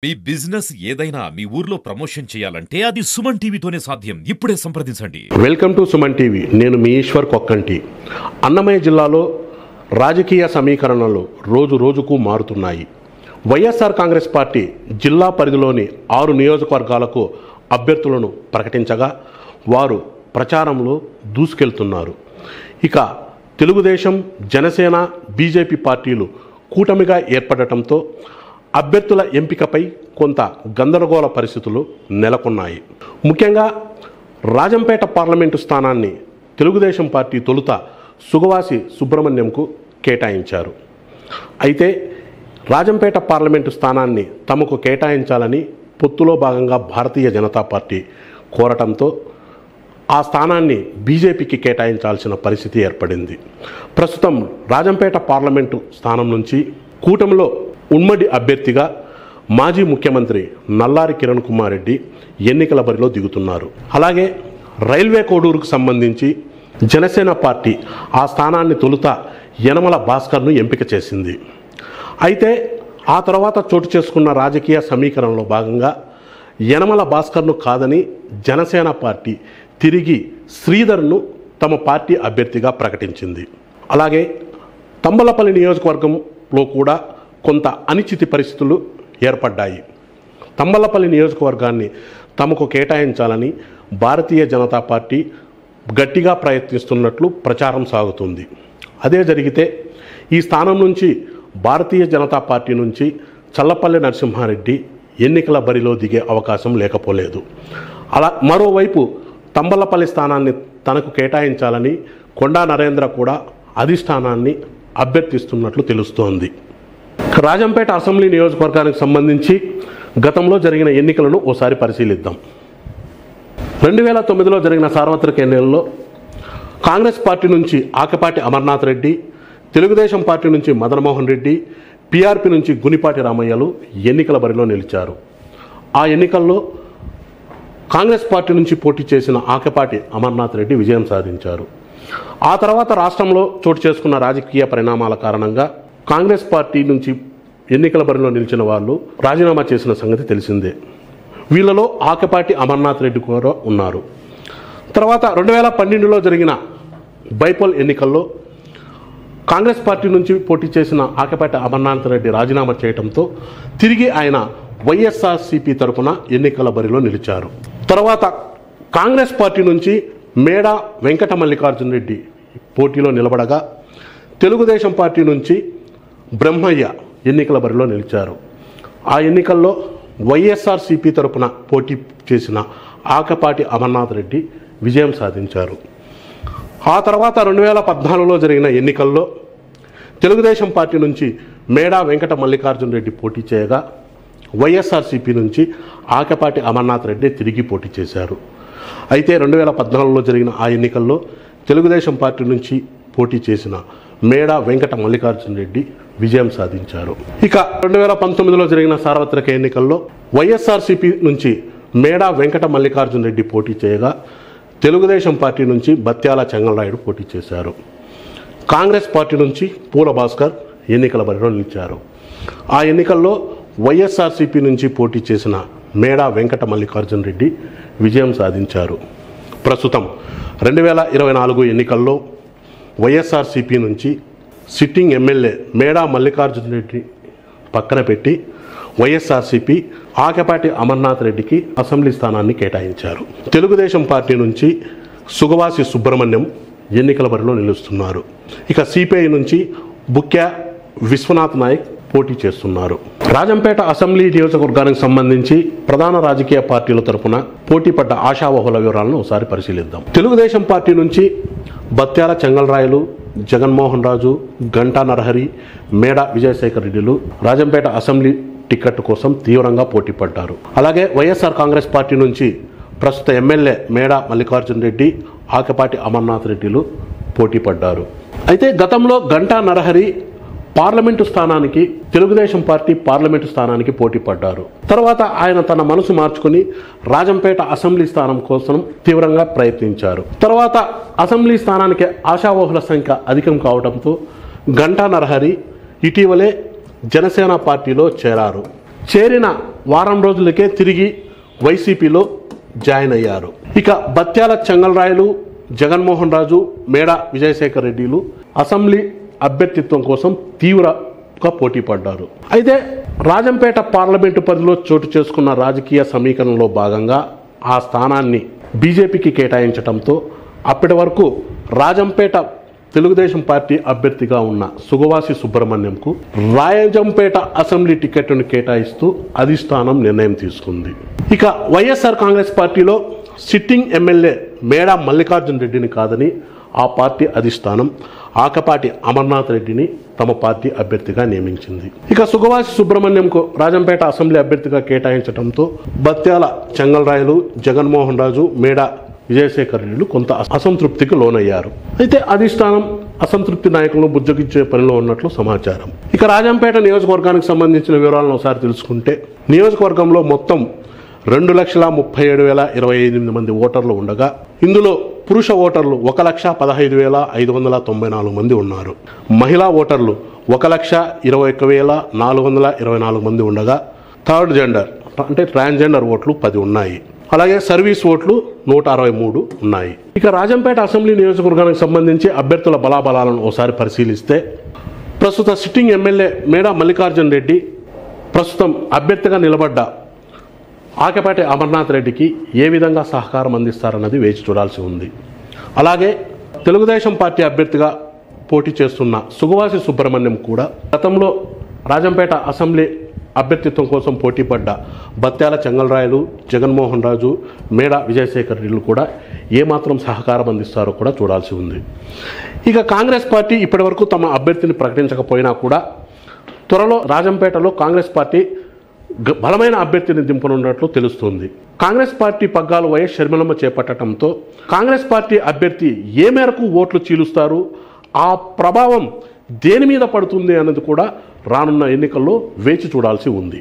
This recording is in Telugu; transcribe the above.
మీ బిజినెస్ ఏదైనా మీ ఊర్లో ప్రమోషన్ చేయాలంటే అది సుమన్ టీవీతోనే సాధ్యం. ఇప్పుడే సంప్రదించండి. Welcome to Suman TV. నేను మీ ఈశ్వర్ కొక్కంటి. అన్నమయ్య జిల్లాలో రాజకీయ సమీకరణలు రోజు రోజుకు మారుతున్నాయి. వైఎస్ఆర్ కాంగ్రెస్ పార్టీ జిల్లా పరిధిలోని 6 నియోజకవర్గాలకు అభ్యర్థులను ప్రకటించగా వారు ప్రచారంలో దూసుకెళ్తున్నారు. ఇక తెలుగుదేశం, జనసేన, బీజేపీ పార్టీలు కూటమిగా ఏర్పడటంతో అభ్యర్థుల ఎంపికపై కొంత గందరగోళ పరిస్థితులు నెలకొన్నాయి. ముఖ్యంగా రాజంపేట పార్లమెంటు స్థానాన్ని తెలుగుదేశం పార్టీ తొలుత సుగవాసి సుబ్రహ్మణ్యంకు కేటాయించారు. అయితే రాజంపేట పార్లమెంటు స్థానాన్ని తమకు కేటాయించాలని పొత్తులో భాగంగా భారతీయ జనతా పార్టీ కోరటంతో ఆ స్థానాన్ని బీజేపీకి కేటాయించాల్సిన పరిస్థితి ఏర్పడింది. ప్రస్తుతం రాజంపేట పార్లమెంటు స్థానం నుంచి కూటమిలో ఉమ్మడి అభ్యర్థిగా మాజీ ముఖ్యమంత్రి నల్లారి కిరణ్ కుమార్ రెడ్డి ఎన్నికల బరిలో దిగుతున్నారు. అలాగే రైల్వే కోడూరుకు సంబంధించి జనసేన పార్టీ ఆ స్థానాన్ని తొలుత యనమల భాస్కర్ను ఎంపిక చేసింది. అయితే ఆ తర్వాత చోటు చేసుకున్న రాజకీయ సమీకరణలో భాగంగా యనమల భాస్కర్ను కాదని జనసేన పార్టీ తిరిగి శ్రీధర్ను తమ పార్టీ అభ్యర్థిగా ప్రకటించింది. అలాగే తంబలపల్లి నియోజకవర్గంలో కూడా కొంత అనిశ్చిత పరిస్థితులు ఏర్పడ్డాయి. తంబలపల్లి నియోజకవర్గాన్ని తమకు కేటాయించాలని భారతీయ జనతా పార్టీ గట్టిగా ప్రయత్నిస్తున్నట్లు ప్రచారం సాగుతుంది. అదే జరిగితే ఈ స్థానం నుంచి భారతీయ జనతా పార్టీ నుంచి చల్లపల్లి నరసింహారెడ్డి ఎన్నికల బరిలో దిగే అవకాశం లేకపోలేదు. అలా మరోవైపు తంబలపల్లి స్థానాన్ని తనకు కేటాయించాలని కొండా నరేంద్ర కూడా అధిష్టానాన్ని అభ్యర్థిస్తున్నట్లు తెలుస్తోంది. రాజంపేట అసెంబ్లీ నియోజకవర్గానికి సంబంధించి గతంలో జరిగిన ఎన్నికలను ఓసారి పరిశీలిద్దాం. 2009లో జరిగిన సార్వత్రిక ఎన్నికల్లో కాంగ్రెస్ పార్టీ నుంచి ఆకపాటి అమర్నాథ్ రెడ్డి, తెలుగుదేశం పార్టీ నుంచి మదన్మోహన్ రెడ్డి, పీఆర్పీ నుంచి గునిపాటి రామయ్యలు ఎన్నికల బరిలో నిలిచారు. ఆ ఎన్నికల్లో కాంగ్రెస్ పార్టీ నుంచి పోటీ చేసిన ఆకపాటి అమర్నాథ్ రెడ్డి విజయం సాధించారు. ఆ తర్వాత రాష్ట్రంలో చోటు చేసుకున్న రాజకీయ పరిణామాల కారణంగా కాంగ్రెస్ పార్టీ నుంచి ఎన్నికల బరిలో నిలిచిన వాళ్ళు రాజీనామా చేసిన సంగతి తెలిసిందే. వీళ్ళలో ఆకపాటి అమర్నాథ్ రెడ్డి కూడా ఉన్నారు. తర్వాత 2012లో జరిగిన బైపోల్ ఎన్నికల్లో కాంగ్రెస్ పార్టీ నుంచి పోటీ చేసిన ఆకపాటి అమర్నాథ్ రెడ్డి రాజీనామా చేయడంతో తిరిగి ఆయన వైఎస్ఆర్సీపీ తరఫున ఎన్నికల బరిలో నిలిచారు. తర్వాత కాంగ్రెస్ పార్టీ నుంచి మేడా వెంకట మల్లికార్జున రెడ్డి పోటీలో నిలబడగా తెలుగుదేశం పార్టీ నుంచి బ్రహ్మయ్య ఎన్నికల బరిలో నిలిచారు. ఆ ఎన్నికల్లో వైఎస్ఆర్సీపీ తరపున పోటీ చేసిన ఆకపాటి అమర్నాథ్ రెడ్డి విజయం సాధించారు. ఆ తర్వాత 2014లో జరిగిన ఎన్నికల్లో తెలుగుదేశం పార్టీ నుంచి మేడా వెంకట మల్లికార్జున రెడ్డి పోటీ చేయగా వైఎస్ఆర్సీపీ నుంచి ఆకపాటి అమర్నాథ్ రెడ్డి తిరిగి పోటీ చేశారు. అయితే 2014లో జరిగిన ఆ ఎన్నికల్లో తెలుగుదేశం పార్టీ నుంచి పోటీ చేసిన మేడా వెంకట మల్లికార్జున రెడ్డి విజయం సాధించారు. ఇక 2019లో జరిగిన సార్వత్రిక ఎన్నికల్లో వైఎస్ఆర్సీపీ నుంచి మేడా వెంకట మల్లికార్జున రెడ్డి పోటీ చేయగా తెలుగుదేశం పార్టీ నుంచి బత్యాల చెంగలరాయుడు పోటీ చేశారు. కాంగ్రెస్ పార్టీ నుంచి పూల భాస్కర్ ఎన్నికల బరిలో నిలిచారు. ఆ ఎన్నికల్లో వైఎస్ఆర్సీపీ నుంచి పోటీ చేసిన మేడా వెంకట మల్లికార్జున రెడ్డి విజయం సాధించారు. ప్రస్తుతం 2024 ఎన్నికల్లో వైఎస్ఆర్సీపీ నుంచి సిట్టింగ్ ఎమ్మెల్యే మేడా మల్లికార్జున రెడ్డి పక్కన పెట్టి వైఎస్ఆర్సీపీ ఆకపాటి అమర్నాథ్ రెడ్డికి అసెంబ్లీ స్థానాన్ని కేటాయించారు. తెలుగుదేశం పార్టీ నుంచి సుగవాసి సుబ్రహ్మణ్యం ఎన్నికల బరిలో నిలుస్తున్నారు. ఇక సిపిఐ నుంచి బుక్యా విశ్వనాథ్ నాయక్ పోటీ చేస్తున్నారు. రాజంపేట అసెంబ్లీ నియోజకవర్గానికి సంబంధించి ప్రధాన రాజకీయ పార్టీల తరఫున పోటీ పడ్డ ఆశావహుల వివరాలను ఒకసారి పరిశీలిద్దాం. తెలుగుదేశం పార్టీ నుంచి బత్యాల చెంగలరాయలు, జగన్మోహన్ రాజు, గంటా నరహరి, మేడా విజయశేఖర్ రెడ్డిలు రాజంపేట అసెంబ్లీ టికెట్ కోసం తీవ్రంగా పోటీ పడ్డారు. అలాగే వైఎస్ఆర్ కాంగ్రెస్ పార్టీ నుంచి ప్రస్తుత ఎమ్మెల్యే మేడా మల్లికార్జున రెడ్డి, ఆకపాటి అమర్నాథ్ రెడ్డిలు పోటీ పడ్డారు. అయితే గతంలో గంటా నరహరి పార్లమెంటు స్థానానికి తెలుగుదేశం పార్టీ పార్లమెంటు స్థానానికి పోటీ పడ్డారు. తర్వాత ఆయన తన మనసు మార్చుకుని రాజంపేట అసెంబ్లీ స్థానం కోసం తీవ్రంగా ప్రయత్నించారు. తర్వాత అసెంబ్లీ స్థానానికి ఆశావహుల సంఖ్య అధికం కావడంతో గంటా నరహరి ఇటీవలే జనసేన పార్టీలో చేరారు. చేరిన వారం రోజులకే తిరిగి వైసీపీలో జాయిన్ అయ్యారు. ఇక బత్యాల చెంగల్రాయులు, జగన్మోహన్ రాజు, మేడా విజయశేఖర్ రెడ్డిలు అసెంబ్లీ అభ్యర్థిత్వం కోసం తీవ్రంగా పోటీ పడ్డారు. అయితే రాజంపేట పార్లమెంటు పరిధిలో చోటు చేసుకున్న రాజకీయ సమీకరణలో భాగంగా ఆ స్థానాన్ని బీజేపీకి కేటాయించడంతో అప్పటి వరకు రాజంపేట తెలుగుదేశం పార్టీ అభ్యర్థిగా ఉన్న సుగవాసి సుబ్రహ్మణ్యంకు రాజంపేట అసెంబ్లీ టికెట్ను కేటాయిస్తూ అధిష్టానం నిర్ణయం తీసుకుంది. ఇక వైఎస్ఆర్ కాంగ్రెస్ పార్టీలో సిట్టింగ్ ఎమ్మెల్యే మేడా మల్లికార్జున రెడ్డిని కాదని ఆ పార్టీ అధిష్టానం ఆకపాటి అమర్నాథ్ రెడ్డిని తమ పార్టీ అభ్యర్థిగా నియమించింది. ఇక సుగవాసి సుబ్రహ్మణ్యంకు రాజంపేట అసెంబ్లీ అభ్యర్థిగా కేటాయించడంతో బత్యాల చెంగల్రాయులు, జగన్మోహన్ రాజు, మేడా విజయశేఖర్ రెడ్డిలు కొంత అసంతృప్తికి లోనయ్యారు. అయితే అధిష్టానం అసంతృప్తి నాయకులను బుజ్జగించే పనిలో ఉన్నట్లు సమాచారం. ఇక రాజంపేట నియోజకవర్గానికి సంబంధించిన వివరాలను ఒకసారి తెలుసుకుంటే, నియోజకవర్గంలో మొత్తం 2,37,028 మంది ఓటర్లు ఉండగా ఇందులో పురుష ఓటర్లు 1,15,594 మంది ఉన్నారు. మహిళా ఓటర్లు 1,21,424 మంది ఉండగా థర్డ్ జెండర్ అంటే ట్రాన్స్జెండర్ ఓట్లు 10 ఉన్నాయి. అలాగే సర్వీస్ ఓట్లు 163 ఉన్నాయి. ఇక రాజంపేట అసెంబ్లీ నియోజకవర్గానికి సంబంధించి అభ్యర్థుల బలాబలాలను ఒకసారి పరిశీలిస్తే, ప్రస్తుత సిట్టింగ్ ఎమ్మెల్యే మేడా మల్లికార్జున రెడ్డి ప్రస్తుతం అభ్యర్థిగా నిలబడ్డ ఆకపాటి అమర్నాథ్ రెడ్డికి ఏ విధంగా సహకారం అందిస్తారన్నది వేచి చూడాల్సి ఉంది. అలాగే తెలుగుదేశం పార్టీ అభ్యర్థిగా పోటీ చేస్తున్న సుగవాసి సుబ్రహ్మణ్యం కూడా గతంలో రాజంపేట అసెంబ్లీ అభ్యర్థిత్వం కోసం పోటీ పడ్డ బత్యాల చెంగల్రాయులు, జగన్మోహన్ రాజు, మేడా విజయశేఖర్ రెడ్డిలు కూడా ఏమాత్రం సహకారం అందిస్తారో కూడా చూడాల్సి ఉంది. ఇక కాంగ్రెస్ పార్టీ ఇప్పటివరకు తమ అభ్యర్థిని ప్రకటించకపోయినా కూడా త్వరలో రాజంపేటలో కాంగ్రెస్ పార్టీ బలమైన అభ్యర్థిని దింపనున్నట్లు తెలుస్తుంది. కాంగ్రెస్ పార్టీ పగ్గాలు వైఎస్ షర్మిలమ్మ చేపట్టడంతో కాంగ్రెస్ పార్టీ అభ్యర్థి ఏ మేరకు ఓట్లు చీలుస్తారు, ఆ ప్రభావం దేని మీద పడుతుంది అన్నది కూడా రానున్న ఎన్నికల్లో వేచి చూడాల్సి ఉంది.